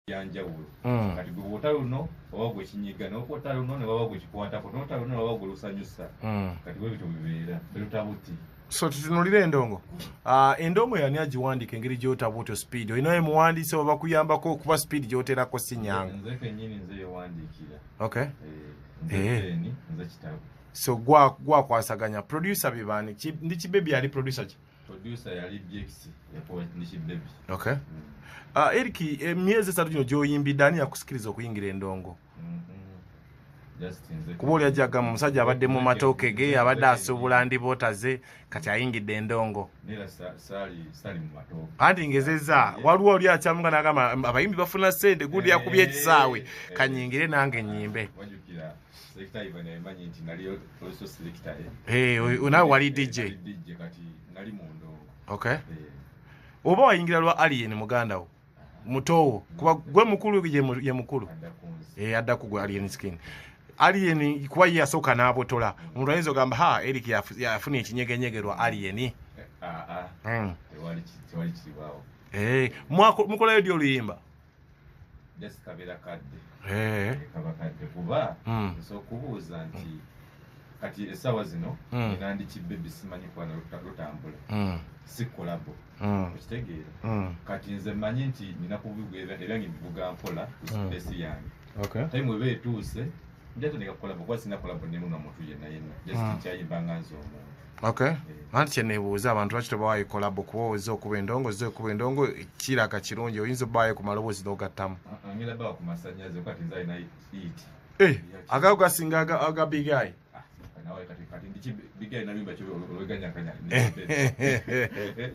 yanjawulo kati gwe otaluno wabagwe kinyiga n'okotaluno ne wabagwe kikwatako n'otaluno wabagwe lusanyusa kati bwe bityo bibeera belutabuti. So tutunulire endongo. Endongo yani agiwandika engeri gy'otabuuta speed. Olinayo muwandiise oba kuyambako kuba speed gy'oterako si nyanga. Nze kennyini nze yewandiikira. Okay. Nze kitabu. So gwakwasaganya producer bibani ndi kibebi yali producer ki? Producer yali BX yakuwa ndi kibebi. Okay. Eriki emyezi 3 gino gy'oyimbidde ani yakusikiriza okuyingira endongo? Kuba oli ajaga mu musajja abadde mu matooke ge abadde asuubula ndiboota ze kati ayingidde endongo. Sali mu matooke. Anti ngezezza waliwo oli akyamuga n'agamba abayimbi bafuna ssente gundi yakubye ekisaawe kanyingire nange nnyimbe. Wajjukira selector Ivan yamanyi nti nali also selector. Naawe wali DJ. Kati nali mu ndongo. Okay. Oba wayingira lwa Alien muganda wo mutowo kuba gwe mukulu ye mukulu. Adda kugwa Alien skin. Alien kuba yasoka n'abotola. Omuntu ayinza ogamba Eric yafuna ekinyegenyegerwa Alien. Tewali kibaawo. Mukolayo ddi Oluyimba? Just kabera kadde. Kaba kadde kuba nsokubuuza nti kati essaawa zino nandi kibbebi simanyi kwana lutambula. Si Collabo. Okitegeera. Kati nze mmanyi nti nina kubivuga ebyange bivuga mpola ku space yange. Okay. Time ebe etuuse njate nika Collabo kwa sina Collabo nemu na muntu yenna. Just kyayimba nzo omuntu. Okay. Anti kyeneebuuza abantu lwaki tebawayo Collabo kuba oza okuba endongo kiraka kirungi oyinza obbayo ku maloboozi n'ogattamu. Ngenda bawa ku masannyalaze kati nze alina it. Agago gasinga aga Big Eye. Nawe kati ndichi Big Eye nabimba kyo olweganya kanya.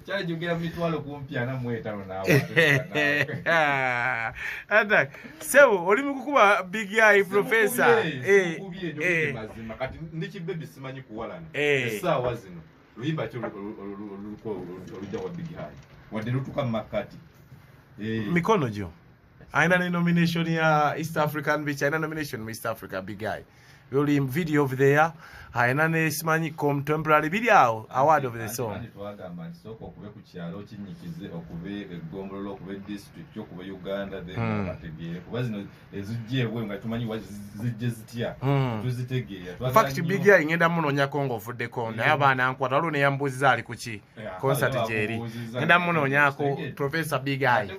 Kyali jugera mitwalo kumpya na mwetano nawe. Anda sewo oli mukukuba Big Eye professor. Mazima kati ndichi baby simanyi kuwalana. Essaawa zino luyimba kyo olujja wa Big Eye. Wadde lutuka makati. Mikono jo. Aina nomination ya East African Beach, aina nomination East Africa Big Eye. Yoli video over there. Aina ne simanyi contemporary video award of the song. Ani twagamba nti soko okube ku kyalo kinyikize okube egombolo okube district okube Uganda then bategeere kuba zino ezijjeebwe nga tumanyi zijje zitya tuzitegeera. Fact Big Eye ngenda munonya Kongo ovuddeko naye abaana nkwata waliwo ne yambuuziza ali kuki concert gyeri ngenda munonyako Professor Big Eye.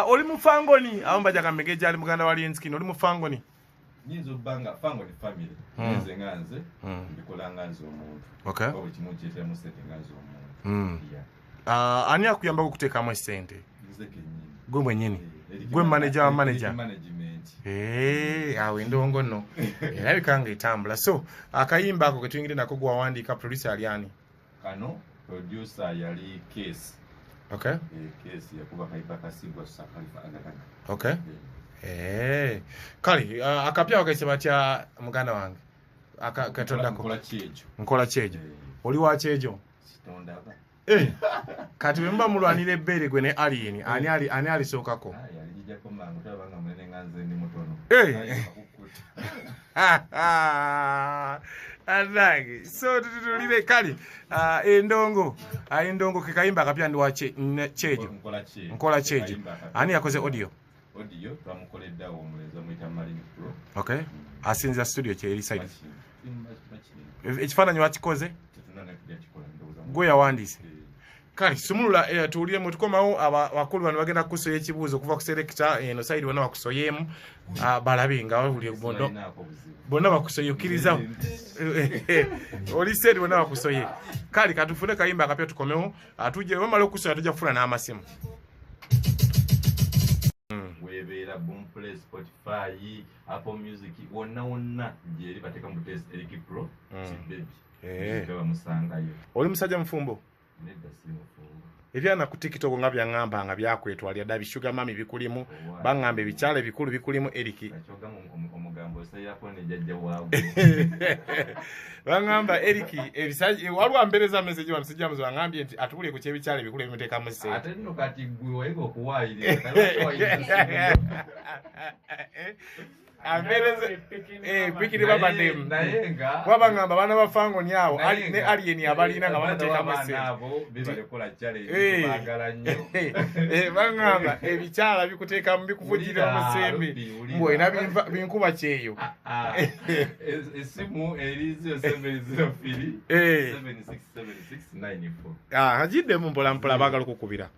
Oli mufangoni awamba jakamegeja ali muganda wali enskin oli mufangoni. Nizo banga fango ni family. Nze nganze mbikola nganze omuntu. Okay. Obo kimu kyete mu sete nganze omuntu. Ani akuyamba kuteekamu ssente? Nze kennyini. Gwe mwennyini. Gwe manager wa manager. Management. Awe ndongo nno. Erabika nga etambula. So akayimba ako ke tuyingire nako gwe wawandiika producer ali ani? Kano producer yali Case. Okay. Case yakuba kaipa kasibwa sakalifa agakana. Okay. Kali akapya wakaise batya muganda wange akatondako nkola kyejo oli wa kyejo sitondaba kati bemba mulwanire ebbere gwe ne Alien ani alisokako yalijjako mangu tabanga munene nganze ndi mutono Adangi so tutulire kali endongo ke kayimba akapya ndi wa kyejo nkola kyejo ani yakoze audio twamukoledda omuleza muyita Marine Pro. Okay. Asinza studio kyeri side. Ekifaananyi wakikoze? Gwe yawandiise. Kali sumulula tuulire mu tukomawo abakulu bano bagenda kukusoya ekibuuzo okuva ku selector eno side bonna bakusoyeemu balabe nga wabuli bondo bonna bakusoye okkiriza oli side bonna bakusoye. Kali katufune kayimba akapya tukomewo atujje bamala okusoya tujja kufuna n'amasimu. Boomplay, Spotify, Apple Music, wonna jeri bateka mu test Eric Pro, baby. Ndewa musangayo. Oli musajja mfumbo? Nedda si mufumbo. Ebyana ku TikTok nga byangamba nga byakwetwalya dda bisuga mami bikulimu, bangamba ebikyala bikulu bikulimu Eric. Achoga omugambo sayako ne jajja waago. Bangamba Eric ebisaji walwa mbereza message wa msijja muzo ngambye nti atubule ku kyebikyala bikulu ebimuteeka mu ssente. Ate nno kati gwe wego okuwaayire. ampereze pikiri babademu wabangamba bana bafango nyawo ne alien abalina nga banateeka message nabo bibalekola challenge bagala nnyo bangamba ebikyala bikuteeka mbikuvujira musembe mbwe na binkuba kyeyo esimu erizo 702 767694 hajiddemu mpola mpola baagala okukubira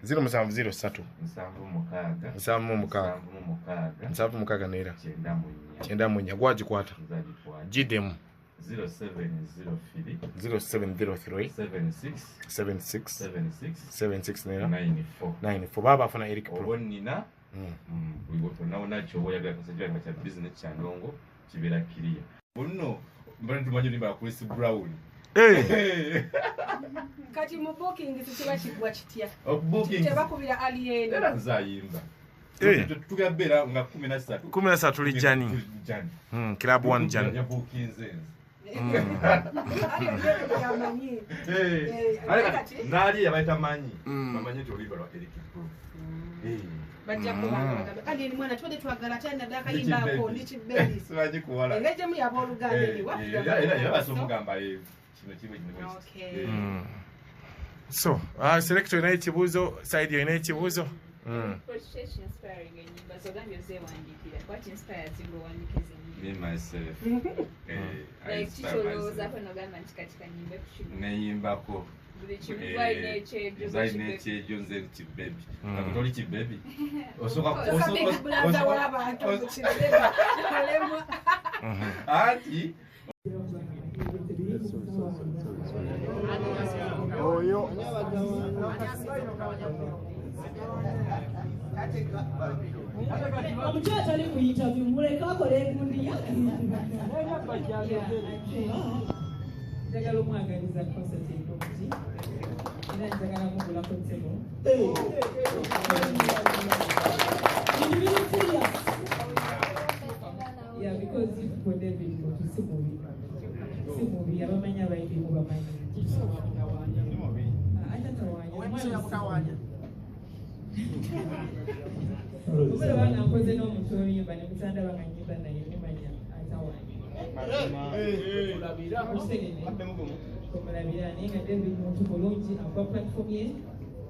0703 76 neera 9 gwagikwata giddemu 0703 76 neera 94 baba afuna Eric Pro obonnina naona kyoboyagala kasajja nga kya business kyandongo kibeera kiriya bonno mbona tumanyi limba Chris Brown kati mu booking kiba kigwa kitya booking tebakubira alien era nzayimba tugabera nga 13 lijani Club 1 jani nali yabaita manyi bamanyi Oluyimba lwa Eric Pro bajja kubanga alien mwana twende twagala tena daka yimbako ndichibeli sibaji kuwala engeje mu yabo Oluganda ni wapi era basomugamba kino kiwe okay so selector ina ekibuzo side ina ekibuzo me myself neyimbako zainekyejo nze kibebi nakutoli kibebi ati oyo omukyala ali ku interview muleka akola engundi njagala omwagaliza concert enkonti era njagala mugula konsebo yeah, because if for David si mubi abamanya abayibi mubamanyi Kubera bana nkoze n'omuntu Oluyimba ne mutanda banganyimba naye nemanya atawanya kumulabira naye nga David muntu bulungi akuba platform ye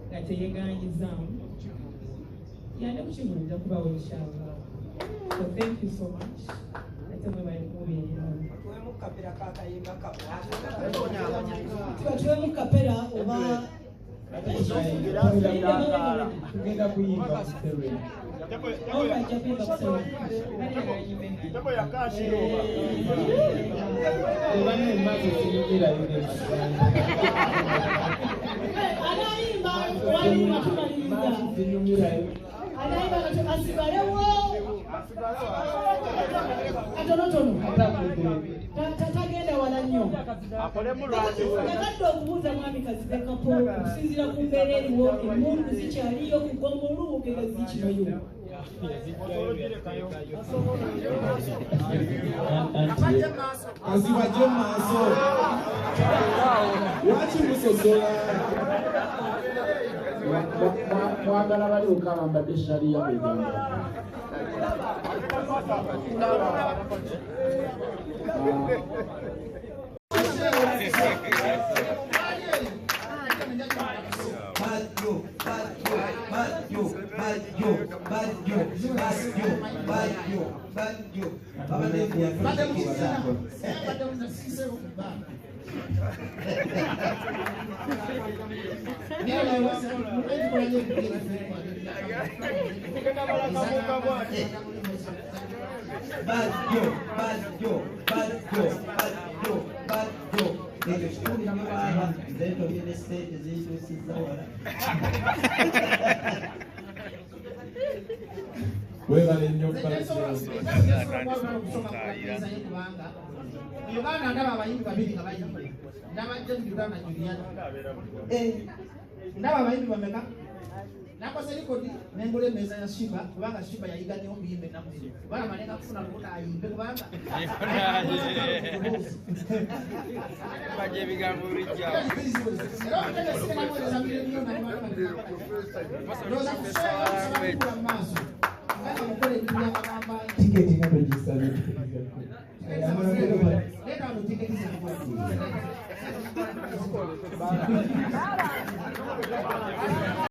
nga teyeeganyizaamu yande mukigulu nja kubawo inshallah. So thank you so much. Ate mwe bali mubeerera tubatwemu kapera oba tugenda kuyimba tatagenda wala nnyo yagadde okubuuza mwami kazibekapo okusinziira ku mbeera eriwo emmundu zikyaliyo kugwa mu luwogero zikirayo azibajje mu maaso lwaki musosola mwagala bali okabambadde shaliya begamba Uganda ndaba abayimbi babiri nga bayimba ndaba Jemira na Juliana ndaba abayimbi bameka nakoze likodi nengole meza ya Shiba kubanga Shiba yayiga nnyo okuyimba ennaku zino bana malenga kufuna lukuta ayimbe kubanga baje bigambo bijja tiketi nga togisabye Leta wano tiketi zikuwa.